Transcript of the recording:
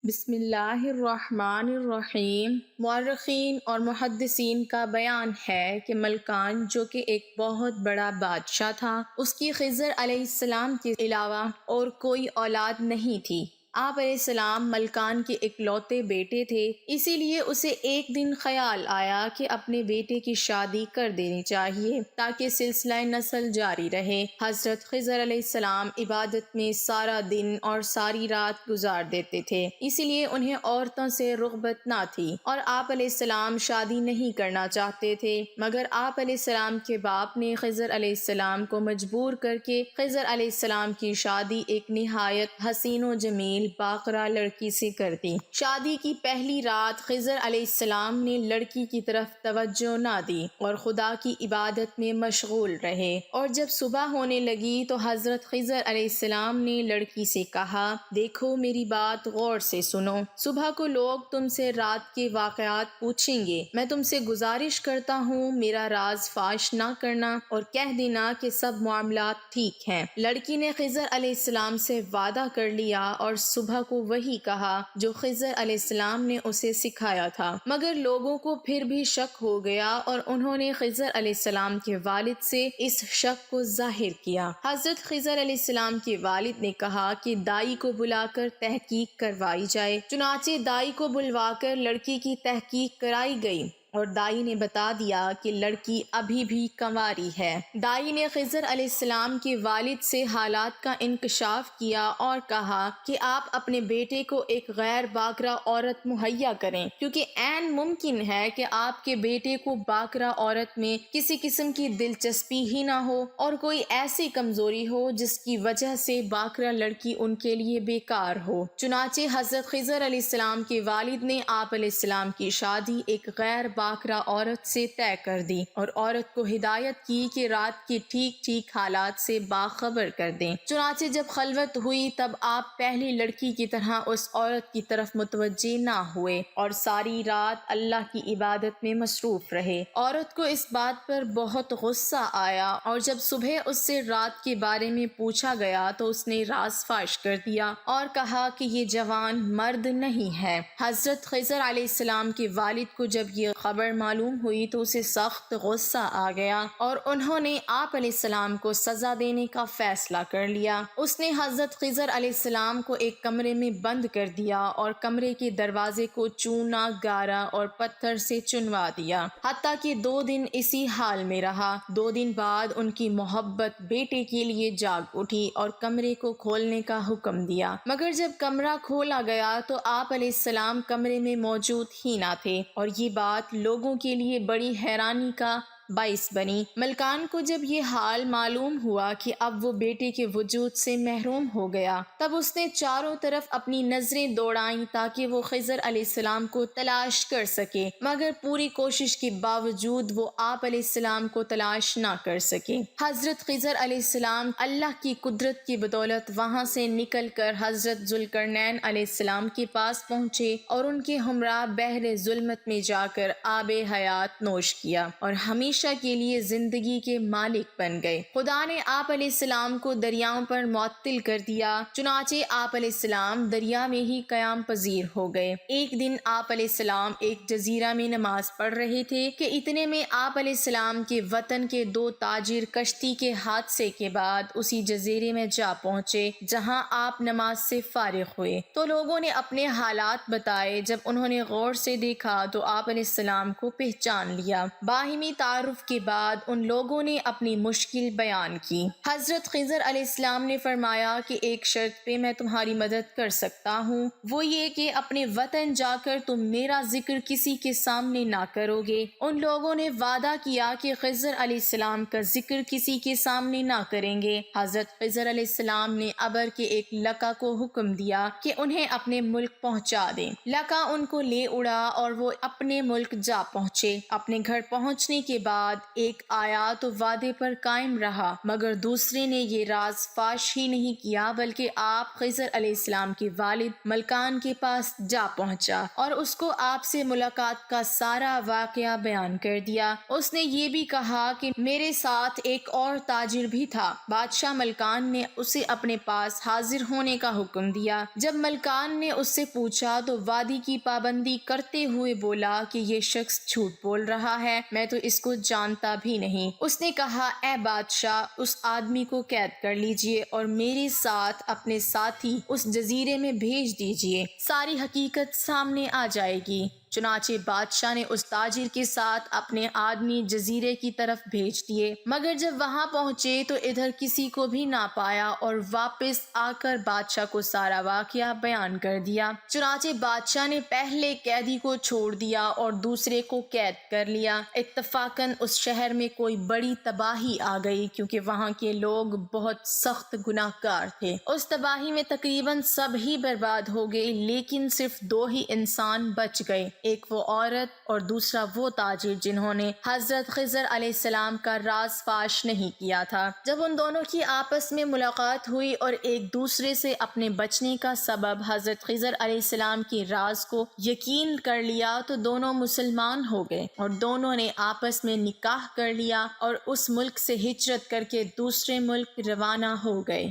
بسم اللہ الرحمن الرحیم۔ مورخین اور محدثین کا بیان ہے کہ ملکان جو کہ ایک بہت بڑا بادشاہ تھا، اس کی خضر علیہ السلام کے علاوہ اور کوئی اولاد نہیں تھی۔ آپ علیہ السلام ملکان کے اکلوتے بیٹے تھے، اسی لیے اسے ایک دن خیال آیا کہ اپنے بیٹے کی شادی کر دینی چاہیے تاکہ سلسلہ نسل جاری رہے۔ حضرت خضر علیہ السلام عبادت میں سارا دن اور ساری رات گزار دیتے تھے، اسی لیے انہیں عورتوں سے رغبت نہ تھی اور آپ علیہ السلام شادی نہیں کرنا چاہتے تھے، مگر آپ علیہ السلام کے باپ نے خضر علیہ السلام کو مجبور کر کے خضر علیہ السلام کی شادی ایک نہایت حسین و جمیل باقرہ لڑکی سے کر دی۔ شادی کی پہلی رات خضر علیہ السلام نے لڑکی کی طرف توجہ نہ دی اور خدا کی عبادت میں مشغول رہے، اور جب صبح ہونے لگی تو حضرت خضر علیہ السلام نے لڑکی سے کہا، دیکھو میری بات غور سے سنو، صبح کو لوگ تم سے رات کے واقعات پوچھیں گے، میں تم سے گزارش کرتا ہوں میرا راز فاش نہ کرنا اور کہہ دینا کہ سب معاملات ٹھیک ہیں۔ لڑکی نے خضر علیہ السلام سے وعدہ کر لیا اور صبح کو وہی کہا جو خضر علیہ السلام نے اسے سکھایا تھا، مگر لوگوں کو پھر بھی شک ہو گیا اور انہوں نے خضر علیہ السلام کے والد سے اس شک کو ظاہر کیا۔ حضرت خضر علیہ السلام کے والد نے کہا کہ دائی کو بلا کر تحقیق کروائی جائے، چنانچہ دائی کو بلوا کر لڑکی کی تحقیق کرائی گئی اور دائی نے بتا دیا کہ لڑکی ابھی بھی کنواری ہے۔ دائی نے خضر علیہ السلام کے والد سے حالات کا انکشاف کیا اور کہا کہ آپ اپنے بیٹے کو ایک غیر باکرہ عورت مہیا کریں، کیونکہ عین ممکن ہے کہ آپ کے بیٹے کو باکرہ عورت میں کسی قسم کی دلچسپی ہی نہ ہو اور کوئی ایسی کمزوری ہو جس کی وجہ سے باکرہ لڑکی ان کے لیے بیکار ہو۔ چنانچہ حضرت خضر علیہ السلام کے والد نے آپ علیہ السلام کی شادی ایک غیر باکرہ عورت سے طے کر دی اور عورت کو ہدایت کی کہ رات کے ٹھیک حالات سے باخبر کر دیں۔ چنانچہ جب خلوت ہوئی تب آپ پہلی لڑکی کی طرح اس عورت کی طرف متوجہ نہ ہوئے اور ساری رات اللہ کی عبادت میں مصروف رہے۔ عورت کو اس بات پر بہت غصہ آیا اور جب صبح اس سے رات کے بارے میں پوچھا گیا تو اس نے راز فاش کر دیا اور کہا کہ یہ جوان مرد نہیں ہے۔ حضرت خضر علیہ السلام کے والد کو جب یہ خبر معلوم ہوئی تو اسے سخت غصہ آ گیا اور انہوں نے آپ علیہ السلام کو سزا دینے کا فیصلہ کر لیا۔ اس نے حضرت خضر علیہ السلام کو ایک کمرے میں بند کر دیا اور کمرے کے دروازے کو چونا، گارا اور پتھر سے چنوا دیا، حتیٰ کہ 2 دن اسی حال میں رہا۔ 2 دن بعد ان کی محبت بیٹے کے لیے جاگ اٹھی اور کمرے کو کھولنے کا حکم دیا، مگر جب کمرہ کھولا گیا تو آپ علیہ السلام کمرے میں موجود ہی نہ تھے، اور یہ بات لوگوں کے لیے بڑی حیرانی کا باعث بنی۔ ملکان کو جب یہ حال معلوم ہوا کہ اب وہ بیٹے کے وجود سے محروم ہو گیا، تب اس نے چاروں طرف اپنی نظریں دوڑائیں تاکہ وہ خضر علیہ السلام کو تلاش کر سکے، مگر پوری کوشش کے باوجود وہ آپ علیہ السلام کو تلاش نہ کر سکے۔ حضرت خضر علیہ السلام اللہ کی قدرت کی بدولت وہاں سے نکل کر حضرت ذوالقرنین علیہ السلام کے پاس پہنچے اور ان کے ہمراہ بحر ظلمت میں جا کر آب حیات نوش کیا اور ہمیشہ کے لیے زندگی کے مالک بن گئے۔ خدا نے آپ علیہ السلام کو دریاؤں پر معطل کر دیا، چنانچہ آپ علیہ السلام دریا میں ہی قیام پذیر ہو گئے۔ ایک دن آپ علیہ السلام ایک جزیرہ میں نماز پڑھ رہے تھے کہ اتنے میں آپ علیہ السلام کے وطن کے 2 تاجر کشتی کے حادثے کے بعد اسی جزیرے میں جا پہنچے جہاں آپ نماز سے فارغ ہوئے، تو لوگوں نے اپنے حالات بتائے۔ جب انہوں نے غور سے دیکھا تو آپ علیہ السلام کو پہچان لیا۔ باہمی تعارف کے بعد ان لوگوں نے اپنی مشکل بیان کی۔ حضرت خضر علیہ السلام نے فرمایا کہ ایک شرط پہ میں تمہاری مدد کر سکتا ہوں، وہ یہ کہ اپنے وطن جا کر تم میرا ذکر کسی کے سامنے نہ کرو گے۔ ان لوگوں نے وعدہ کیا کہ خضر علیہ السلام کا ذکر کسی کے سامنے نہ کریں گے۔ حضرت خضر علیہ السلام نے ابر کے ایک لقا کو حکم دیا کہ انہیں اپنے ملک پہنچا دیں۔ لقا ان کو لے اڑا اور وہ اپنے ملک جا پہنچے۔ اپنے گھر پہنچنے کے بعد بعد ایک آیا تو وعدے پر قائم رہا، مگر دوسرے نے یہ راز فاش ہی نہیں کیا بلکہ آپ خضر علیہ السلام کے والد ملکان کے پاس جا پہنچا اور اس کو آپ سے ملاقات کا سارا واقعہ بیان کر دیا۔ اس نے یہ بھی کہا کہ میرے ساتھ ایک اور تاجر بھی تھا۔ بادشاہ ملکان نے اسے اپنے پاس حاضر ہونے کا حکم دیا۔ جب ملکان نے اس سے پوچھا تو وعدے کی پابندی کرتے ہوئے بولا کہ یہ شخص جھوٹ بول رہا ہے، میں تو اس کو جانتا بھی نہیں۔ اس نے کہا، اے بادشاہ، اس آدمی کو قید کر لیجئے اور میرے ساتھ اپنے ساتھی اس جزیرے میں بھیج دیجئے، ساری حقیقت سامنے آ جائے گی۔ چنانچہ بادشاہ نے اس تاجر کے ساتھ اپنے آدمی جزیرے کی طرف بھیج دیے، مگر جب وہاں پہنچے تو ادھر کسی کو بھی نہ پایا اور واپس آ کر بادشاہ کو سارا واقعہ بیان کر دیا۔ چنانچہ بادشاہ نے پہلے قیدی کو چھوڑ دیا اور دوسرے کو قید کر لیا۔ اتفاقاً اس شہر میں کوئی بڑی تباہی آ گئی کیونکہ وہاں کے لوگ بہت سخت گناہ گار تھے۔ اس تباہی میں تقریباً سب ہی برباد ہو گئے، لیکن صرف 2 ہی انسان بچ گئے، ایک وہ عورت اور دوسرا وہ تاجر جنہوں نے حضرت خضر علیہ السلام کا راز فاش نہیں کیا تھا۔ جب ان دونوں کی آپس میں ملاقات ہوئی اور ایک دوسرے سے اپنے بچنے کا سبب حضرت خضر علیہ السلام کے راز کو یقین کر لیا تو دونوں مسلمان ہو گئے اور دونوں نے آپس میں نکاح کر لیا اور اس ملک سے ہجرت کر کے دوسرے ملک روانہ ہو گئے۔